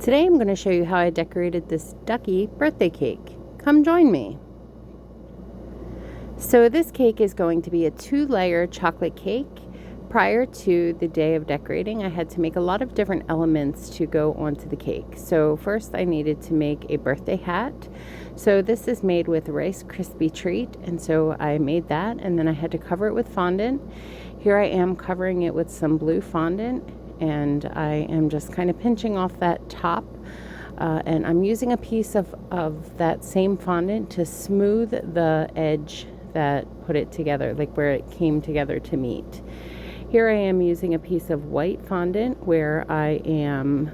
Today I'm going to show you how I decorated this Ducky birthday cake. Come join me. So this cake is going to be a 2-layer chocolate cake. Prior to the day of decorating, I had to make a lot of different elements to go onto the cake. So first I needed to make a birthday hat. So this is made with Rice Krispie Treat, and so I made that, and then I had to cover it with fondant. Here I am covering it with some blue fondant, and I am just kind of pinching off that top, and I'm using a piece of that same fondant to smooth the edge that put it together, like where it came together to meet. Here I am using a piece of white fondant where I am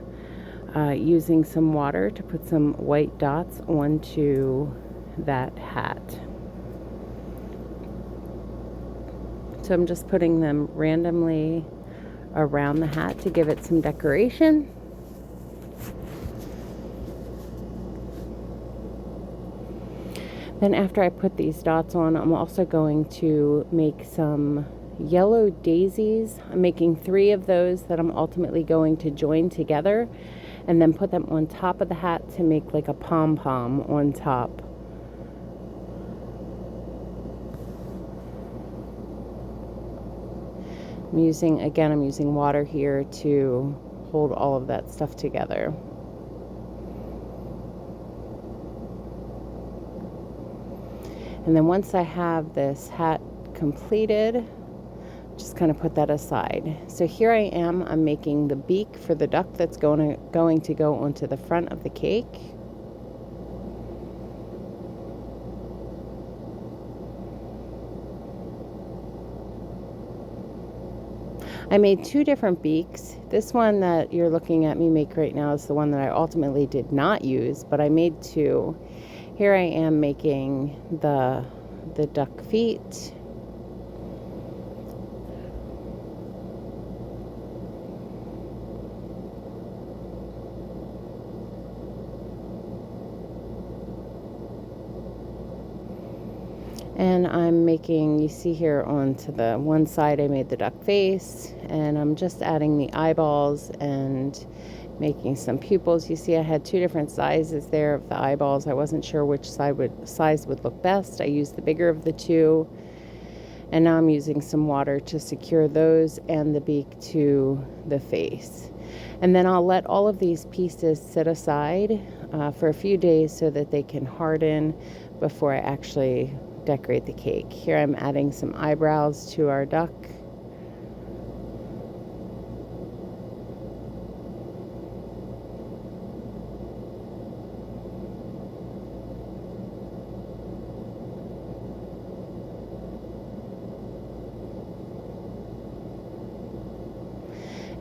using some water to put some white dots onto that hat. So I'm just putting them randomly around the hat to give it some decoration. Then after I put these dots on, I'm also going to make some yellow daisies. I'm making 3 of those that I'm ultimately going to join together and then put them on top of the hat to make like a pom-pom on top. I'm using water here to hold all of that stuff together. And then once I have this hat completed, just kind of put that aside. So here I am, I'm making the beak for the duck that's going to go onto the front of the cake. I made 2 different beaks. This one that you're looking at me make right now is the one that I ultimately did not use, but I made 2. Here I am making the duck feet. And I'm making, you see here onto the one side I made the duck face, and I'm just adding the eyeballs and making some pupils. You see I had 2 different sizes there of the eyeballs. I wasn't sure which size would look best. I used the bigger of the 2, and now I'm using some water to secure those and the beak to the face. And then I'll let all of these pieces sit aside for a few days so that they can harden before I actually decorate the cake. Here I'm adding some eyebrows to our duck.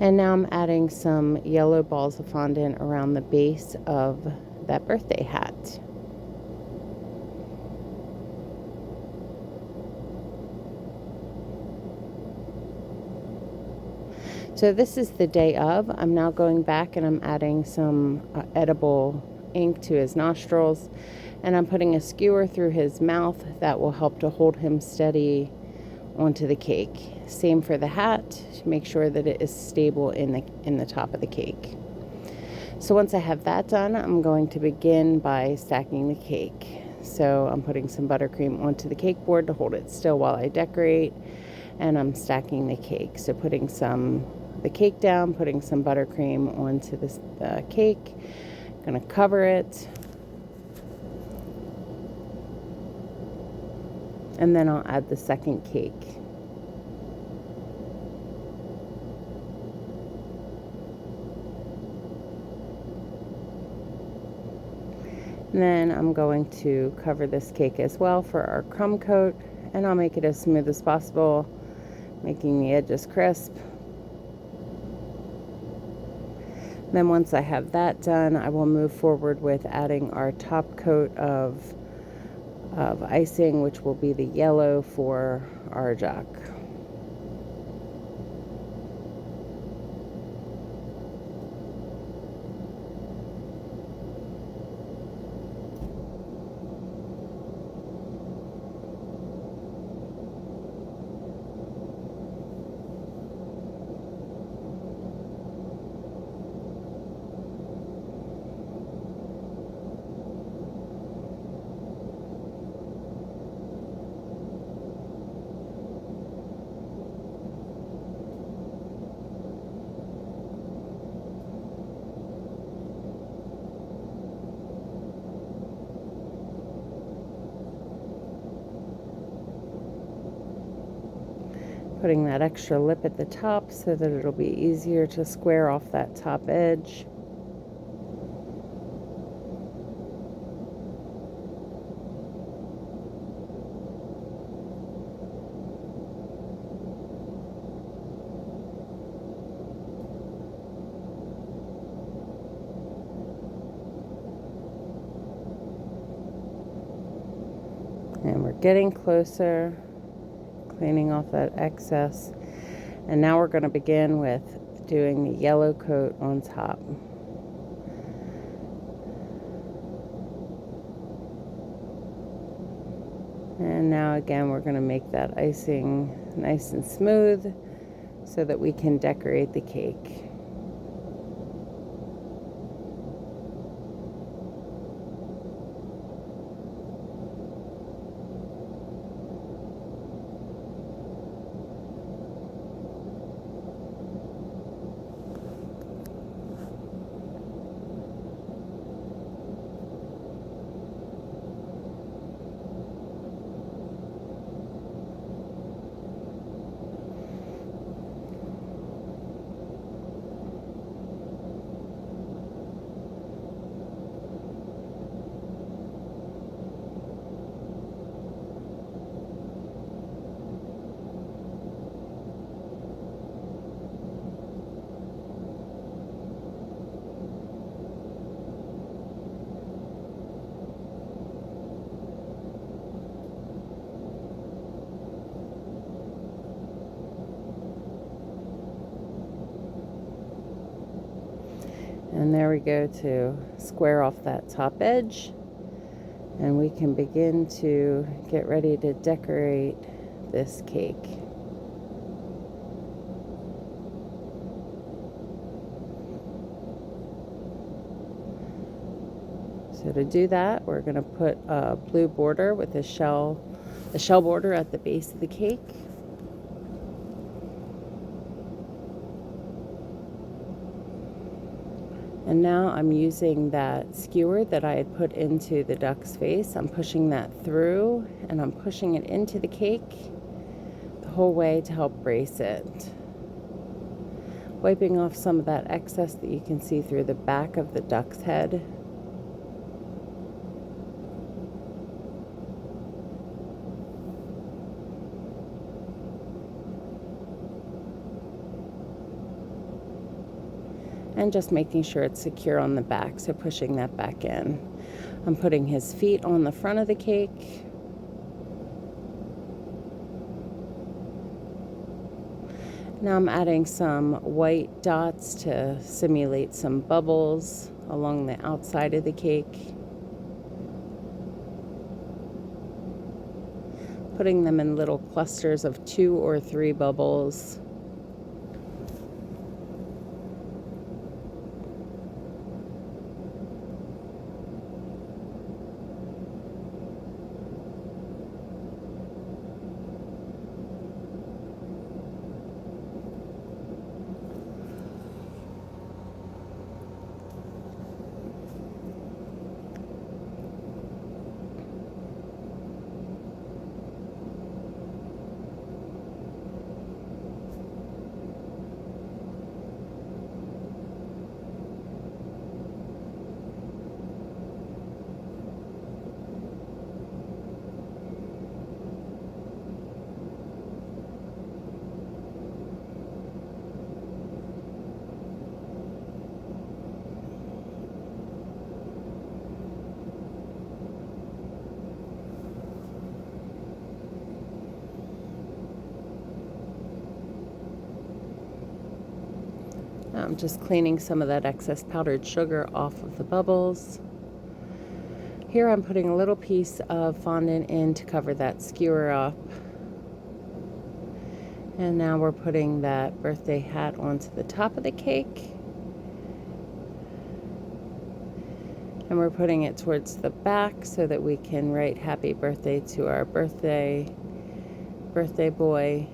And now I'm adding some yellow balls of fondant around the base of that birthday hat. So this is the day of. I'm now going back and I'm adding some edible ink to his nostrils, and I'm putting a skewer through his mouth that will help to hold him steady onto the cake. Same for the hat, to make sure that it is stable in the top of the cake. So once I have that done, I'm going to begin by stacking the cake. So I'm putting some buttercream onto the cake board to hold it still while I decorate, and I'm stacking the cake. So putting the cake down, putting some buttercream onto the cake. Gonna cover it, and then I'll add the second cake. And then I'm going to cover this cake as well for our crumb coat, and I'll make it as smooth as possible, making the edges crisp. Then once I have that done, I will move forward with adding our top coat of icing, which will be the yellow for our duck. Putting that extra lip at the top so that it'll be easier to square off that top edge. And we're getting closer, cleaning off that excess. And now we're going to begin with doing the yellow coat on top. And now again, we're going to make that icing nice and smooth so that we can decorate the cake. And there we go to square off that top edge. And we can begin to get ready to decorate this cake. So to do that, we're going to put a blue border with the shell border at the base of the cake. And now I'm using that skewer that I had put into the duck's face. I'm pushing that through and I'm pushing it into the cake the whole way to help brace it. Wiping off some of that excess that you can see through the back of the duck's head. And just making sure it's secure on the back, so pushing that back in. I'm putting his feet on the front of the cake. Now I'm adding some white dots to simulate some bubbles along the outside of the cake. Putting them in little clusters of 2 or 3 bubbles. I'm just cleaning some of that excess powdered sugar off of the bubbles. Here I'm putting a little piece of fondant in to cover that skewer up. And now we're putting that birthday hat onto the top of the cake. And we're putting it towards the back so that we can write happy birthday to our birthday boy.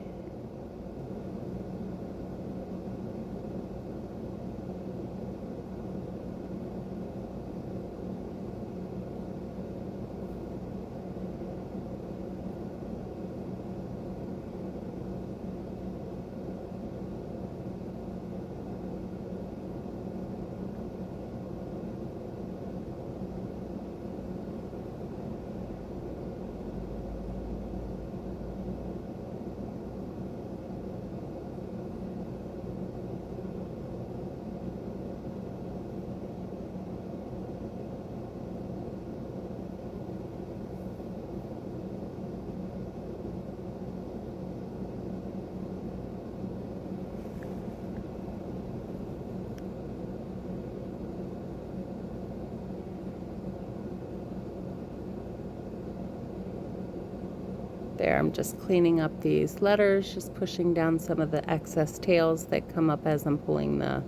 There, I'm just cleaning up these letters, just pushing down some of the excess tails that come up as I'm pulling the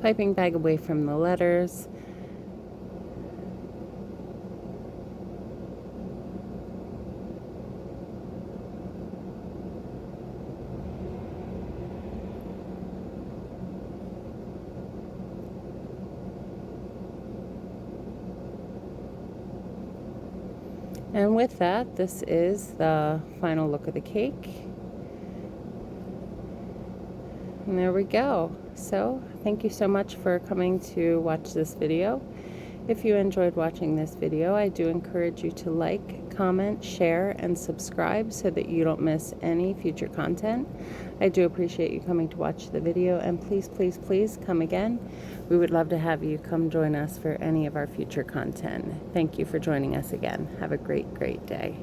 piping bag away from the letters. And with that, this is the final look of the cake. And there we go. So, thank you so much for coming to watch this video. If you enjoyed watching this video, I do encourage you to like, comment, share, and subscribe so that you don't miss any future content. I do appreciate you coming to watch the video, and please, please, please come again. We would love to have you come join us for any of our future content. Thank you for joining us again. Have a great, great day.